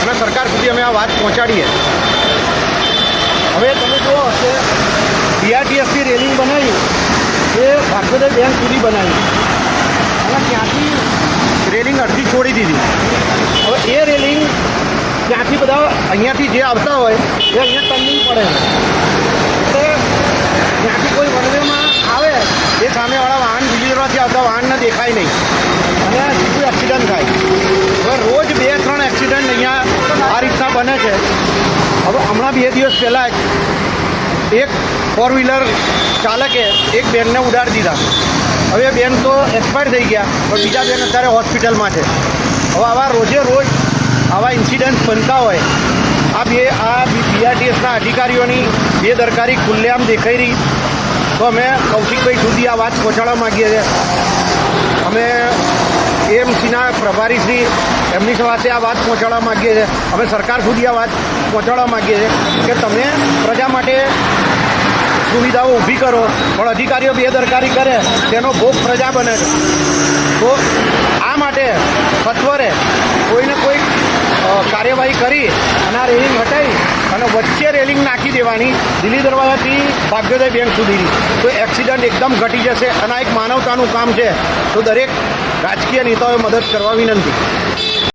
અને સરકાર સુધી અમે આ વાત પહોંચાડીએ. હવે તમે જુઓ કે બીઆરટીએસની રેલિંગ બનાવી એ ભાગ્યોદય બેંક સુધી બનાવી અને ત્યાંથી રેલિંગ અડધી છોડી દીધી. હવે એ રેલિંગ ત્યાંથી બધા અહીંયાથી જે આવતા હોય એ અહીંયા ટર્નિંગ પડે એટલે ત્યાંથી કોઈ વનવેમાં આવે એ સામેવાળા વાહન બીજી તરફથી આવતા વાહનને દેખાય નહીં અને સીધું એક્સિડન્ટ થાય. હવે રોજ 2-3 એક્સિડન્ટ અહીંયા આ રીતના બને છે. હવે હમણાં 2 દિવસ પહેલાં જ એક 4 વ્હીલર ચાલકે એક બેનને ઉડાડી દીધા. હવે બેન તો એક્સપાયર થઈ ગયા પણ બીજા બેન અત્યારે હોસ્પિટલમાં છે. હવે આવા રોજે રોજ આવા ઇન્સિડન્ટ બનતા હોય આ બીઆરટીએસના અધિકારીઓની બેદરકારી ખુલ્લેઆમ દેખાઈ રહી. તો અમે કૌશિકભાઈ સુધી આ વાત પહોંચાડવા માગીએ છીએ. અમે એએમસીના પ્રભારીશ્રી એમની પાસે આ વાત પહોંચાડવા માગીએ છીએ. અમે સરકાર સુધી આ વાત પહોંચાડવા માગીએ છીએ કે તમે પ્રજા માટે સુવિધાઓ ઊભી કરો પણ અધિકારીઓ બેદરકારી કરે તેનો ભોગ પ્રજા બને છે. તો આ માટે સત્વરે કોઈને કોઈ કાર્યવાહી કરી અને આ રેલિંગ હટાવી અને વચ્ચે રેલિંગ નાખી દેવાની દિલ્હી દરવાજાથી ભાગ્યોદય બેંક સુધીની તો એક્સિડન્ટ એકદમ ઘટી જશે અને આ એક માનવતાનું કામ છે. તો દરેક રાજકીય નેતાઓએ મદદ કરવા વિનંતી.